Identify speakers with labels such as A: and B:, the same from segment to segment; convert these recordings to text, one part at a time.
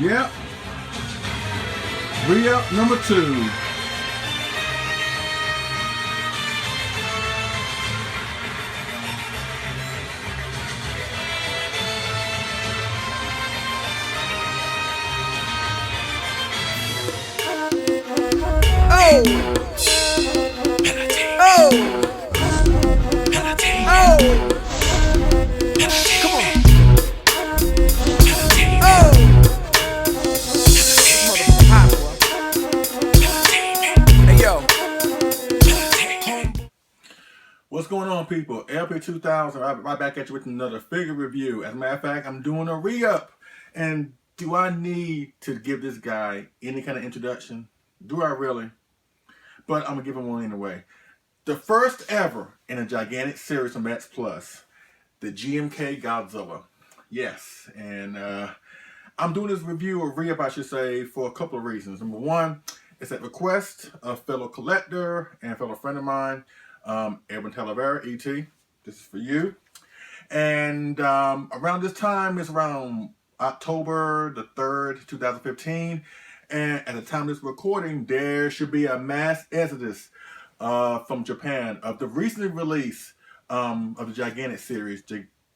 A: Yep. Re-up number 2.
B: Oh! Oh! Oh! Come on! Oh! Motherfucker hot, boy. Hey, yo.
A: What's going on, people? LP2000 right back at you with another figure review. As a matter of fact, I'm doing a re-up. And do I need to give this guy any kind of introduction? Do I really? But I'm going to give him one anyway. The first ever in a Gigantic series from X Plus, the GMK Godzilla. Yes, and I'm doing this review, or re-up I should say, for a couple of reasons. Number one, it's at request of fellow collector and fellow friend of mine, Edwin Talavera, E.T. This is for you. And around this time, it's around October the 3rd, 2015. And at the time of this recording, there should be a mass exodus from Japan of the recently released of the Gigantic series,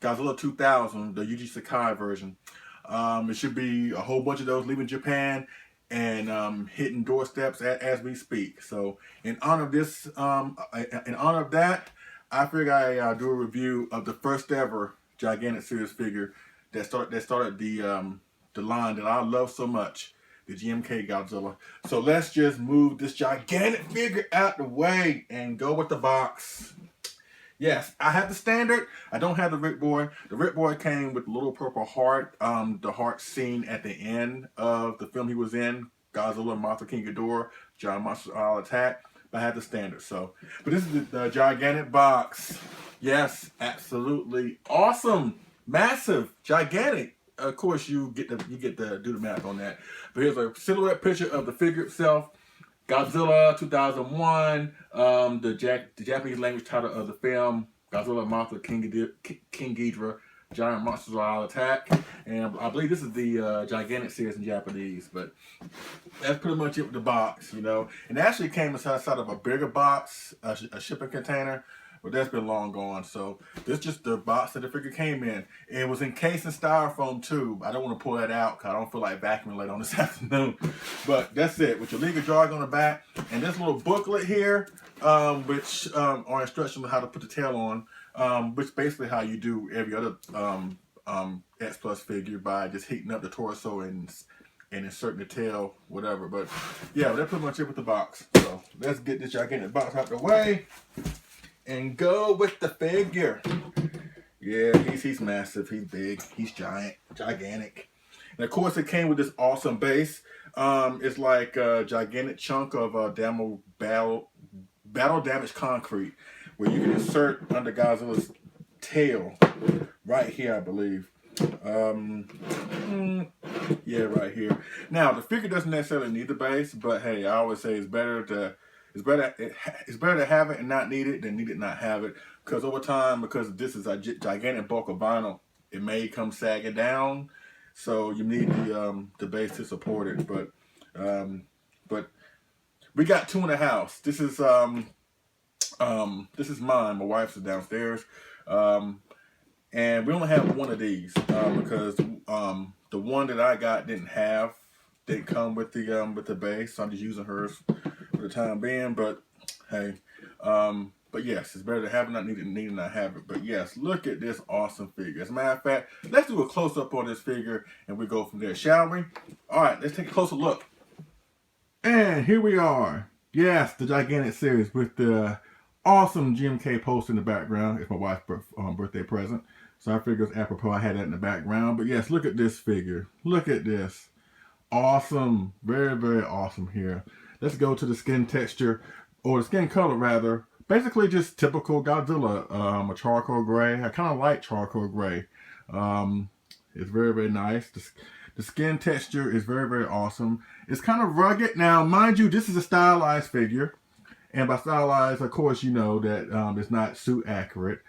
A: Godzilla 2000, the Yuji Sakai version. It should be a whole bunch of those leaving Japan and hitting doorsteps as we speak. So in honor of this, in honor of that, I figured I do a review of the first ever Gigantic series figure that started the line that I love so much, the GMK Godzilla. So let's just move this gigantic figure out the way and go with the box. Yes, I have the standard. I don't have the Rick Boy. The Rick Boy came with the little purple heart, the heart scene at the end of the film he was in, Godzilla, Mothra, King Ghidorah, Giant Monsters All Attack. But I have the standard. So, but this is the gigantic box. Yes, absolutely awesome, massive, gigantic. Of course, you get to do the math on that. But here's a silhouette picture of the figure itself. Godzilla 2001, the Japanese language title of the film, Godzilla, Mothra, King Ghidorah, Giant Monsters All Attack. And I believe this is the Gigantic series in Japanese, but that's pretty much it with the box, you know. And it actually came inside of a bigger box, a shipping container, but that's been long gone. So this is just the box that the figure came in. It was encased in styrofoam too. I don't want to pull that out because I don't feel like vacuuming later on this afternoon. But that's it, with your legal jargon on the back. And this little booklet here, which are instructions on how to put the tail on, which basically how you do every other X Plus figure by just heating up the torso and inserting the tail, whatever. But yeah, that's pretty much it with the box. So let's get this gigantic box out the way and go with the figure. Yeah, he's massive, he's big, he's gigantic. And of course it came with this awesome base. It's like a gigantic chunk of battle damaged concrete where you can insert under Godzilla's tail right here, I believe. Yeah, right here. Now the figure doesn't necessarily need the base, but hey, I always say it's better to have it and not need it than need it and not have it. Because over time, because this is a gigantic bulk of vinyl, it may come sagging down. So you need the base to support it. But we got two in the house. This is mine. My wife's is downstairs. And we only have one of these because the one that I got didn't come with the base. So I'm just using hers for the time being. But hey, but yes, it's better to have it, not need it, not have it. But yes, look at this awesome figure. As a matter of fact, let's do a close up on this figure and we go from there, shall we? All right, let's take a closer look. And here we are. Yes, the Gigantic series with the awesome GMK poster in the background. It's my wife's birthday present. So I figured it's apropos I had that in the background. But yes, look at this figure. Look at this. Awesome. Very, very awesome here. Let's go to the skin texture, or the skin color rather. Basically just typical Godzilla. A charcoal gray. I kind of like charcoal gray. It's very, very nice. The skin texture is very, very awesome. It's kind of rugged. Now, mind you, this is a stylized figure. And by stylized, of course, you know that it's not suit accurate.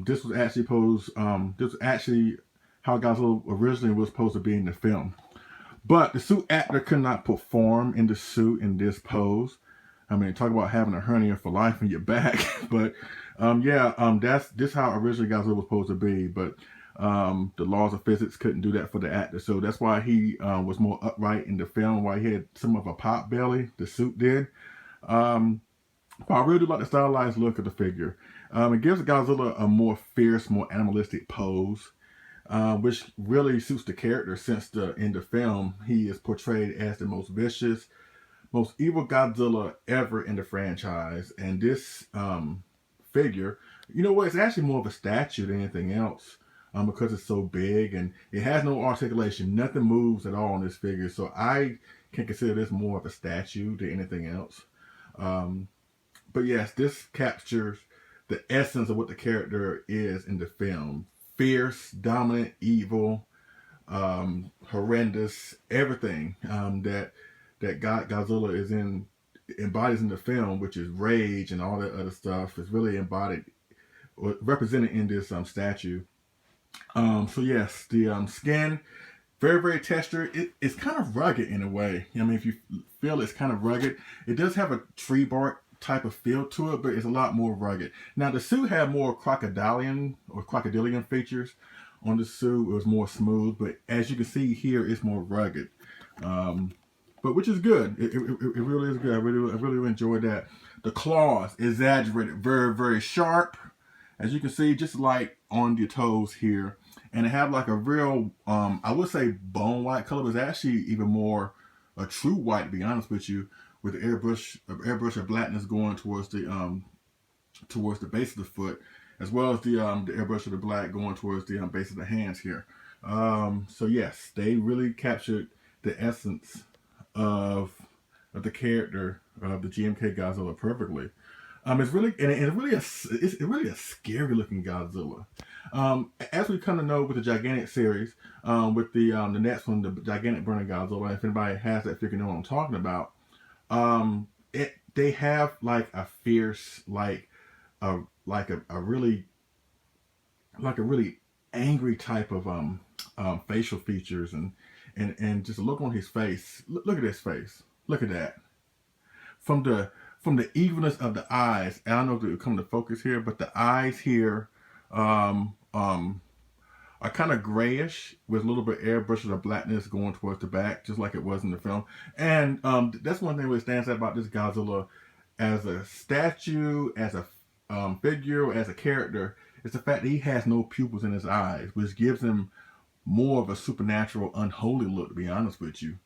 A: This was actually how Godzilla originally was supposed to be in the film. But the suit actor could not perform in the suit in this pose. I mean, talk about having a hernia for life in your back. But that's this how originally Godzilla was supposed to be. But the laws of physics couldn't do that for the actor, so that's why he was more upright in the film. Why he had some of a pop belly. The suit did. Um, but I really do like the stylized look of the figure. It gives Godzilla a more fierce, more animalistic pose, which really suits the character since in the film he is portrayed as the most vicious, most evil Godzilla ever in the franchise. And this figure, you know what? It's actually more of a statue than anything else. Because it's so big and it has no articulation, nothing moves at all in this figure. So I can consider this more of a statue than anything else. Um, but yes, this captures the essence of what the character is in the film: fierce, dominant, evil, horrendous, everything that Godzilla is embodies in the film, which is rage and all that other stuff, is really embodied or represented in this statue. So yes, the skin, very very textured. It's kind of rugged in a way. I mean, if you feel it's kind of rugged, it does have a tree bark type of feel to it, but it's a lot more rugged. Now the suit had more crocodilian features on the suit. It was more smooth, but as you can see here, it's more rugged. But which is good. It really is good. I really enjoyed that. The claws exaggerated, very very sharp, as you can see, just like on your toes here, and it have like a real, I would say bone white color, but it's actually even more a true white, to be honest with you, with the airbrush of blackness going towards the base of the foot, as well as the airbrush of the black going towards the base of the hands here. So yes, they really captured the essence of the character of the GMK Godzilla perfectly. It's really and it's really a scary looking Godzilla. As we come to know with the Gigantic series, with the next one, the Gigantic Burning Godzilla. If anybody has that figure, know what I'm talking about. They have like a fierce, a really angry type of facial features and just look on his face. Look at his face. Look at that. From the evilness of the eyes. I don't know if it will come to focus here, but the eyes here um, um, are kind of grayish with a little bit of airbrushes of blackness going towards the back, just like it was in the film. And that's one thing that stands out about this Godzilla as a statue, as a figure, as a character, is the fact that he has no pupils in his eyes, which gives him more of a supernatural, unholy look, to be honest with you.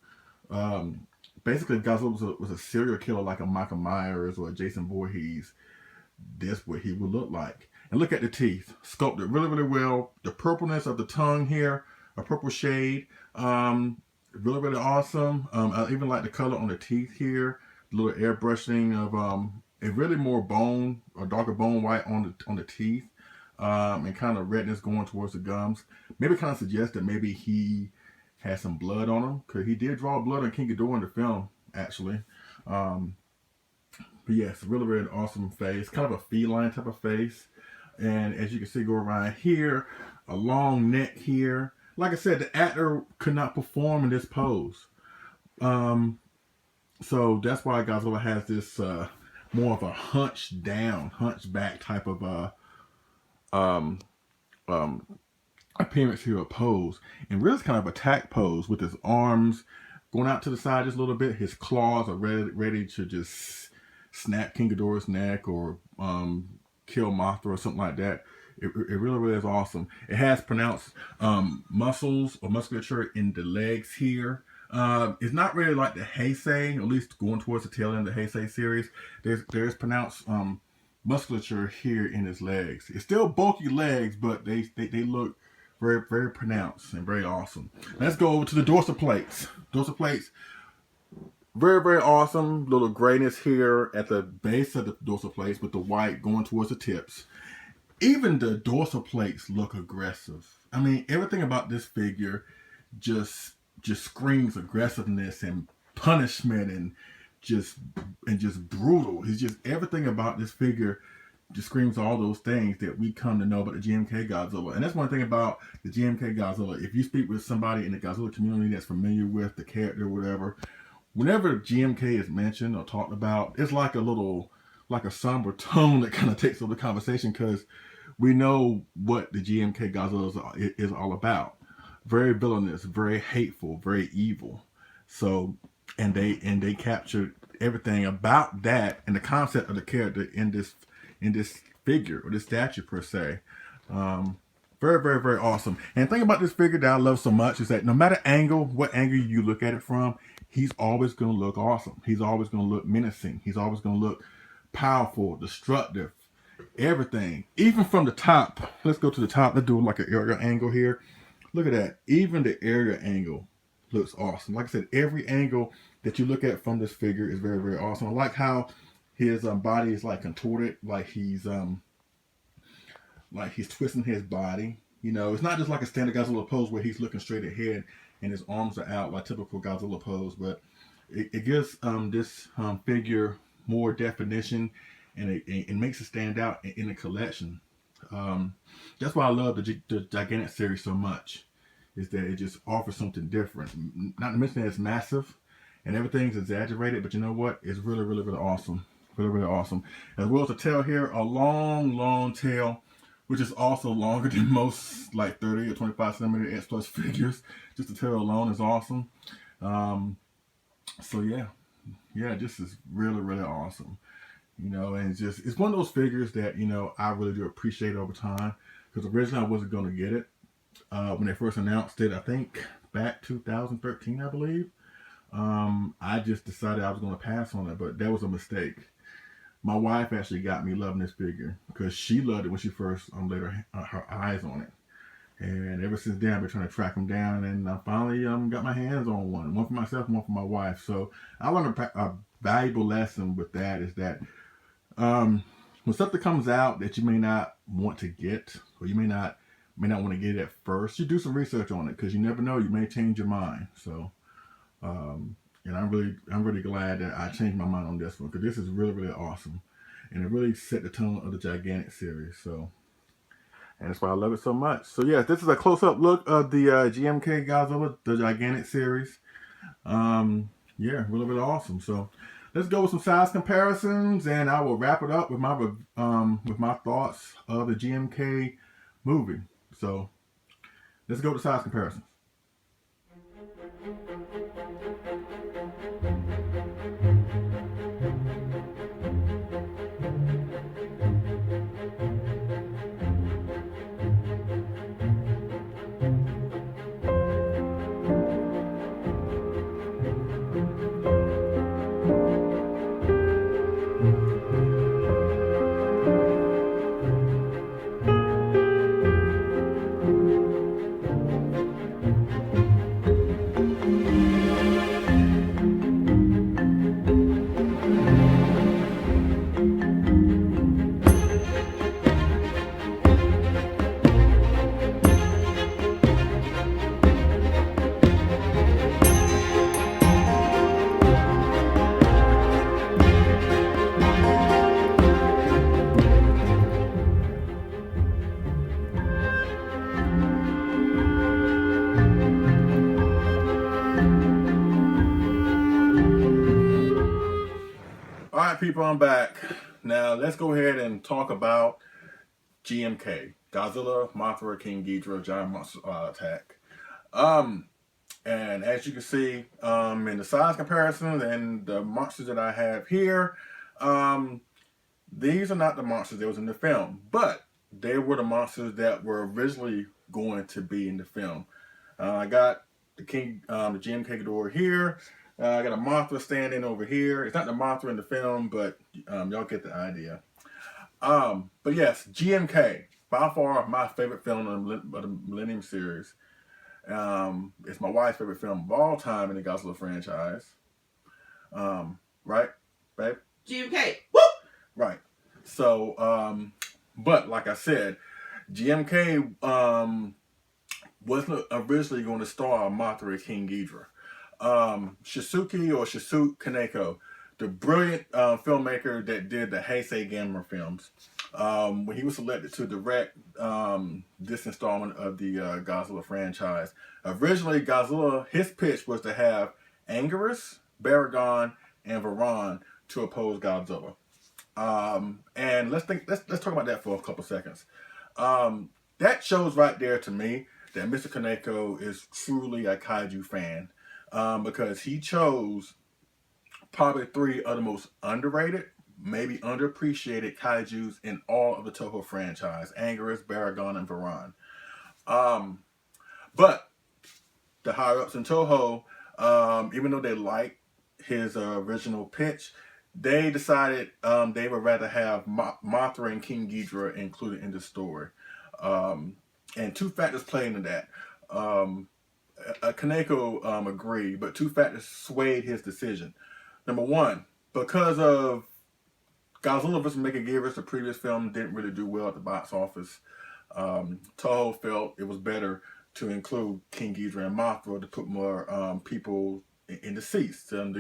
A: Um, Basically, if Godzilla was a serial killer like a Michael Myers or a Jason Voorhees, that's what he would look like. And look at the teeth, sculpted really, really well. The purpleness of the tongue here, a purple shade, really, really awesome. I even like the color on the teeth here, a little airbrushing of a really more bone, or darker bone white on the teeth, and kind of redness going towards the gums. Maybe kind of suggests that maybe he had some blood on him, because he did draw blood on King Ghidorah in the film, actually. Um, but yes, really, really awesome face, kind of a feline type of face. And as you can see, go around here, a long neck here. Like I said, the actor could not perform in this pose. Um, so that's why Godzilla has this more of a hunchback type of um, um, appearance here, a pose, and really it's kind of attack pose with his arms going out to the side just a little bit. His claws are ready to just snap King Ghidorah's neck or kill Mothra or something like that. It really, really is awesome. It has pronounced muscles or musculature in the legs here. It's not really like the Heisei, at least going towards the tail end of the Heisei series. There's pronounced musculature here in his legs. It's still bulky legs, but they look very, very pronounced and very awesome. Let's go over to the dorsal plates. Dorsal plates, very, very awesome. Little grayness here at the base of the dorsal plates with the white going towards the tips. Even the dorsal plates look aggressive. I mean, everything about this figure just screams aggressiveness and punishment and just brutal. It's just everything about this figure just screams all those things that we come to know about the GMK Godzilla. And that's one thing about the GMK Godzilla. If you speak with somebody in the Godzilla community that's familiar with the character or whatever, whenever GMK is mentioned or talked about, it's like a somber tone that kind of takes over the conversation because we know what the GMK Godzilla is all about. Very villainous, very hateful, very evil. So, and they captured everything about that and the concept of the character in this figure or this statue per se. Very, very, very awesome. And the thing about this figure that I love so much is that no matter what angle you look at it from, he's always going to look awesome. He's always going to look menacing. He's always going to look powerful, destructive, everything. Even from the top. Let's go to the top. Let's do like an aerial angle here. Look at that. Even the aerial angle looks awesome. Like I said, every angle that you look at from this figure is very, very awesome. I like how his body is like contorted, like he's twisting his body. You know, it's not just like a standard Godzilla pose where he's looking straight ahead and his arms are out like typical Godzilla pose, but it gives this figure more definition, and it makes it stand out in the collection. That's why I love the Gigantic series so much, is that it just offers something different. Not to mention that it's massive and everything's exaggerated, but you know what? It's really, really, really awesome. Really, really awesome. As well as a tail here, a long, long tail, which is also longer than most like 30 or 25 centimeter X plus figures. Just the tail alone is awesome. So yeah, this is really, really awesome. You know, and it's one of those figures that, you know, I really do appreciate over time, because originally I wasn't going to get it when they first announced it. I think back 2013, I believe. I just decided I was going to pass on it, but that was a mistake. My wife actually got me loving this figure because she loved it when she first laid her eyes on it. And ever since then, I've been trying to track them down, and I finally got my hands on one for myself and one for my wife. So I learned a valuable lesson with that, is that when something comes out that you may not want to get, or you may not want to get it at first, you do some research on it, because you never know, you may change your mind. So and I'm really glad that I changed my mind on this one, because this is really, really awesome, and it really set the tone of the Gigantic series. So, and that's why I love it so much. So yeah, this is a close-up look of the GMK Godzilla, the Gigantic series. Yeah, really, really awesome. So let's go with some size comparisons, and I will wrap it up with my thoughts of the GMK movie. So let's go to size comparisons. All right, people, I'm back. Now, let's go ahead and talk about GMK. Godzilla, Mothra, King Ghidorah, Giant Monster Attack. And as you can see, in the size comparisons and the monsters that I have here, these are not the monsters that was in the film, but they were the monsters that were originally going to be in the film. I got the GMK Ghidorah here. I got a Mothra standing over here. It's not the Mothra in the film, but y'all get the idea. But yes, GMK, by far my favorite film of the Millennium series. It's my wife's favorite film of all time in the Godzilla franchise. Right, babe?
B: GMK. Woo!
A: Right. So, but like I said, GMK wasn't originally going to star Mothra King Ghidorah. Shisuke Kaneko, the brilliant filmmaker that did the Heisei Gamera films, when he was selected to direct this installment of the Godzilla franchise. Originally, Godzilla, his pitch was to have Anguirus, Baragon, and Varan to oppose Godzilla. And let's talk about that for a couple seconds. That shows right there to me that Mr. Kaneko is truly a kaiju fan, because he chose probably three of the most underrated, maybe underappreciated kaijus in all of the Toho franchise: Anguirus, Baragon, and Varan. Um, but the higher ups in Toho, even though they liked his original pitch, they decided they would rather have Mothra and King Ghidorah included in the story. And two factors play into that. Kaneko agreed, but two factors swayed his decision. Number one, because of Godzilla vs. Mechagodzilla, the previous film didn't really do well at the box office. Toho felt it was better to include King Ghidorah and Mothra to put more people in the seats to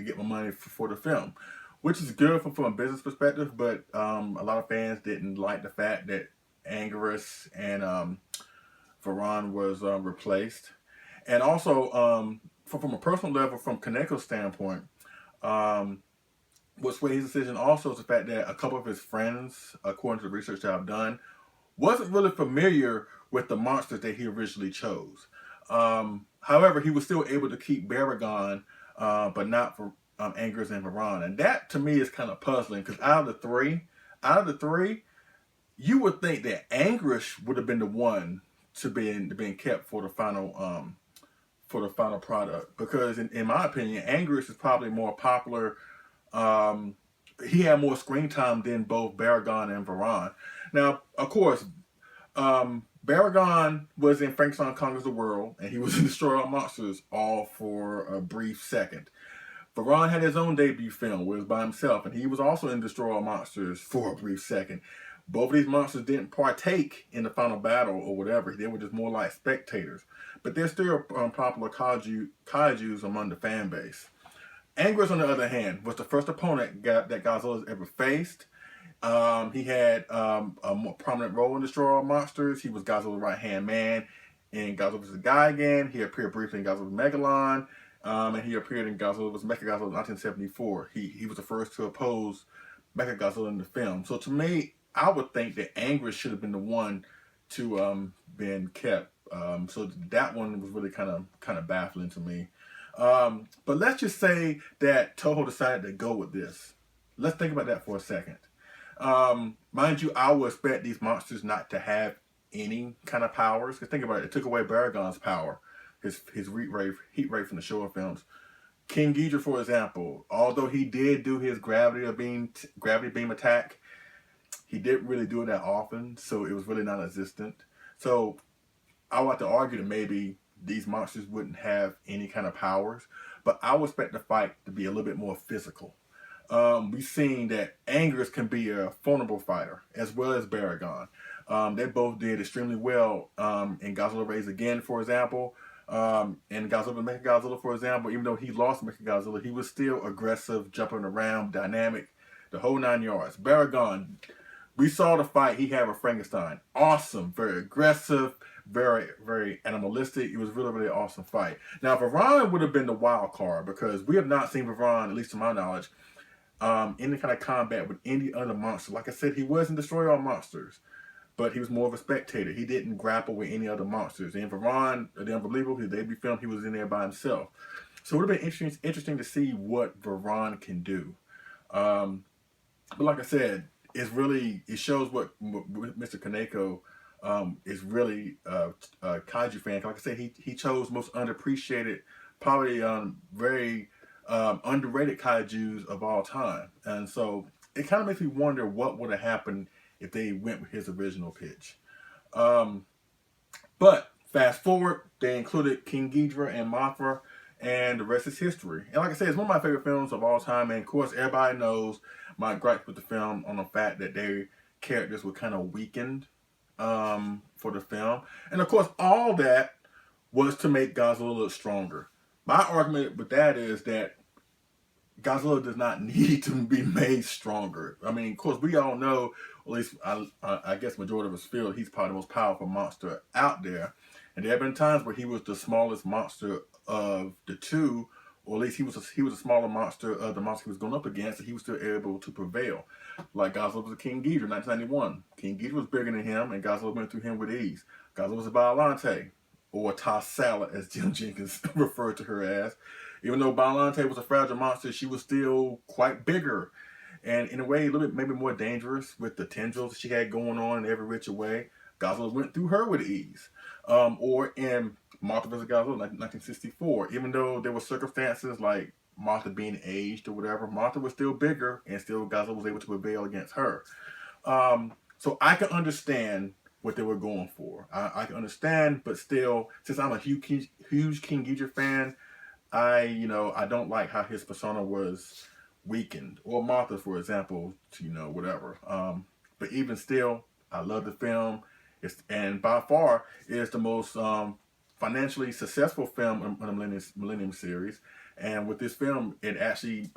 A: get more money for the film, which is good from a business perspective. But a lot of fans didn't like the fact that Anguirus and Varan was replaced, and also from a personal level, from Kaneko's standpoint. What swayed his decision also is the fact that a couple of his friends, according to the research that I've done, wasn't really familiar with the monsters that he originally chose. However, he was still able to keep Baragon, but not for Anguirus and Varan. And that to me is kind of puzzling, because out of the three, you would think that Anguirus would have been the one to being kept for the final product, because in my opinion, Anguirus is probably more popular. He had more screen time than both Baragon and Varan. Now, of course, Baragon was in Frankenstein Conquers the World, and he was in Destroy All Monsters all for a brief second. Varan had his own debut film where he was by himself, and he was also in Destroy All Monsters for a brief second. Both of these monsters didn't partake in the final battle or whatever. They were just more like spectators. But they're still popular kaijus among the fan base. Anguirus, on the other hand, was the first opponent that Godzilla's ever faced. He had a more prominent role in Destroy All Monsters. He was Godzilla's right-hand man in Godzilla vs. Gigan. He appeared briefly in Godzilla vs. Megalon. And he appeared in Godzilla vs. Mechagodzilla in 1974. He was the first to oppose Mechagodzilla in the film. So to me, I would think that Anguirus should have been the one to been kept. So that one was really kind of baffling to me. But let's just say that Toho decided to go with this. Let's think about that for a second. Mind you, I would expect these monsters not to have any kind of powers. Because think about it, it took away Baragon's power, his heat ray from the Showa films. King Ghidorah, for example, although he did do his gravity beam attack, he didn't really do it that often, so it was really non-existent. So I would like to argue that maybe these monsters wouldn't have any kind of powers, but I would expect the fight to be a little bit more physical. We've seen that Anguirus can be a formidable fighter, as well as Baragon. They both did extremely well in Godzilla Raised Again, for example. And Godzilla Mechagodzilla, for example, even though he lost Mechagodzilla, he was still aggressive, jumping around, dynamic, the whole 9 yards. Baragon, we saw the fight he had with Frankenstein. Awesome, very aggressive, very, very animalistic. It was really, really awesome fight. Now, Varan would have been the wild card, because we have not seen Varan, at least to my knowledge, any kind of combat with any other monster. Like I said, he was in Destroy All Monsters, but he was more of a spectator. He didn't grapple with any other monsters. In Varan, The Unbelievable, his debut film, he was in there by himself. So it would have been interesting to see what Varan can do. But like I said, it shows what Mr. Kaneko is really a kaiju fan. Like I said, he chose most underappreciated, probably very underrated kaijus of all time. And so it kind of makes me wonder what would have happened if they went with his original pitch. But fast forward, they included King Ghidorah and Mothra, and the rest is history. And like I said, it's one of my favorite films of all time. And of course, everybody knows my gripes with the film on the fact that their characters were kind of weakened for the film. And of course, all that was to make Godzilla look stronger. My argument with that is that Godzilla does not need to be made stronger. I mean, of course, we all know, at least I guess majority of us feel, he's probably the most powerful monster out there. And there have been times where he was the smallest monster of the two, or at least he was a smaller monster of the monster he was going up against, and he was still able to prevail. Like Godzilla was a King Ghidorah, 1991. King Ghidorah was bigger than him, and Godzilla went through him with ease. Godzilla was a Biollante, or Tassala, as Jim Jenkins referred to her as. Even though Biollante was a fragile monster, she was still quite bigger, and in a way, a little bit maybe more dangerous with the tendrils she had going on in every which way. Godzilla went through her with ease. Or in Martha vs. Godzilla, 1964, even though there were circumstances like Martha being aged or whatever, Martha was still bigger, and still Godzilla was able to prevail against her. So I can understand what they were going for. I can understand, but still, since I'm a huge King Ghidorah fan, I don't like how his persona was weakened, or Martha, for example, whatever. But even still, I love the film. And by far, it's the most financially successful film in the Millennium series. And with this film, it actually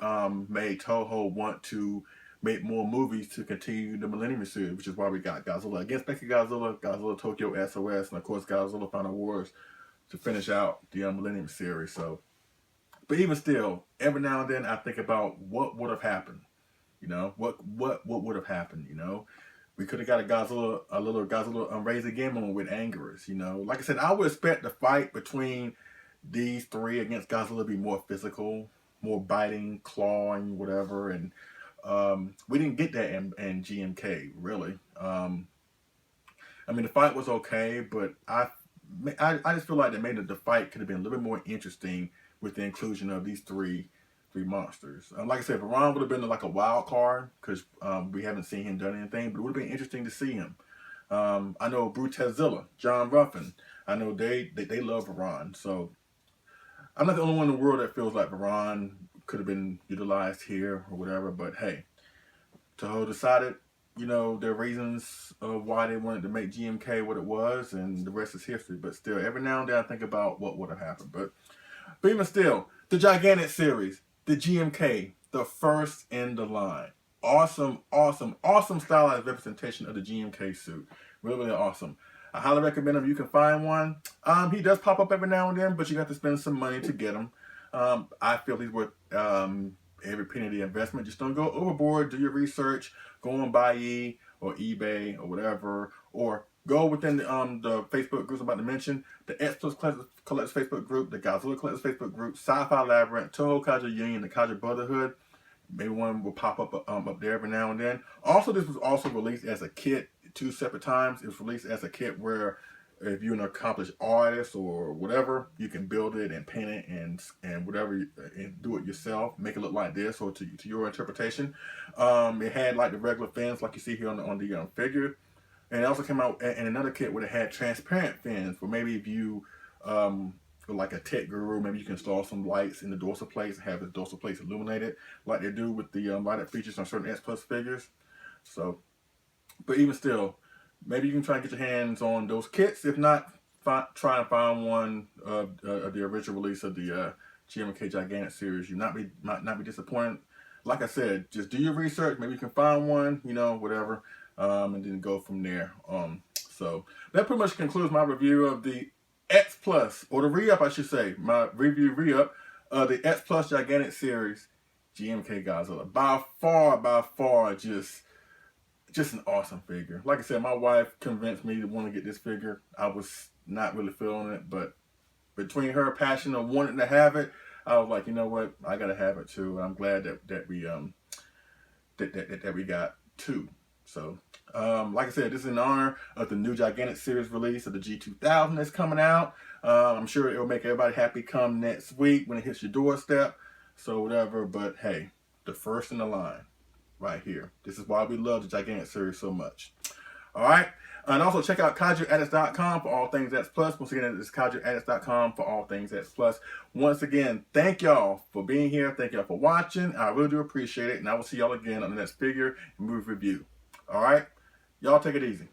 A: made Toho want to make more movies to continue the Millennium series, which is why we got Godzilla Against Mechagodzilla, Godzilla Tokyo SOS, and of course Godzilla Final Wars to finish out the Millennium series. So, but even still, every now and then I think about what would have happened. What would have happened? We could have got a little Godzilla Raise Again moment with Angerus. Like I said, I would expect the fight between these three against Godzilla to be more physical, more biting, clawing, whatever. And we didn't get that in GMK, really. I mean, the fight was okay, but I just feel like they made the fight could have been a little bit more interesting with the inclusion of these three monsters. Like I said, Varan would have been like a wild card because we haven't seen him done anything, but it would have been interesting to see him. I know Brutezilla, John Ruffin, I know they love Varan, so I'm not the only one in the world that feels like Varan could have been utilized here or whatever, but hey, Toho decided, their reasons of why they wanted to make GMK what it was, and the rest is history. But still, every now and then I think about what would have happened. But even still, the Gigantic Series, the GMK, the first in the line. Awesome stylized representation of the GMK suit. Really awesome. I highly recommend him if you can find one. He does pop up every now and then, but you have to spend some money to get him. I feel he's worth every penny of the investment. Just don't go overboard. Do your research. Go on Buyee or eBay or whatever, or go within the Facebook groups I'm about to mention. The X Plus Collectors Facebook group, the Godzilla Collectors Facebook group, Sci-Fi Labyrinth, Toho Kaiju Union, the Kaiju Brotherhood. Maybe one will pop up there every now and then. Also, this was also released as a kit 2 separate times. It was released as a kit where if you're an accomplished artist or whatever, you can build it and paint it and whatever, and do it yourself, make it look like this or to your interpretation. It had like the regular fins like you see here on the figure. And it also came out in another kit where it had transparent fins, where maybe if you, like a tech guru, maybe you can install some lights in the dorsal plates and have the dorsal plates illuminated, like they do with the lighted features on certain X Plus figures. So, but even still, maybe you can try and get your hands on those kits. If not, try and find one of the original release of the GMK Gigantic Series. You might not be disappointed. Like I said, just do your research. Maybe you can find one, whatever. And then go from there. So that pretty much concludes my review of the X Plus, or the re-up, I should say. My review re-up of the X Plus Gigantic Series GMK Godzilla. By far, just an awesome figure. Like I said, my wife convinced me to want to get this figure. I was not really feeling it, but between her passion of wanting to have it, I was like, you know what, I gotta have it too. I'm glad that we got two. So, like I said, this is in honor of the new Gigantic Series release of the G2000 that's coming out. I'm sure it will make everybody happy come next week when it hits your doorstep. So whatever, but hey, the first in the line right here. This is why we love the Gigantic Series so much. All right. And also check out KaijuAddicts.com for all things X Plus. Once again, it's KaijuAddicts.com for all things X Plus. Once again, thank y'all for being here. Thank y'all for watching. I really do appreciate it. And I will see y'all again on the next figure and movie review. All right. Y'all take it easy.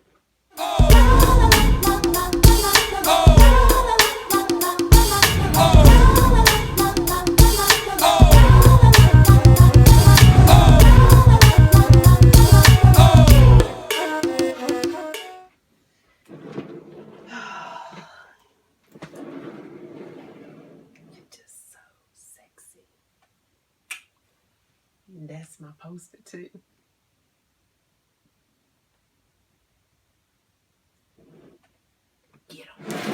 C: That's my poster too. Get him.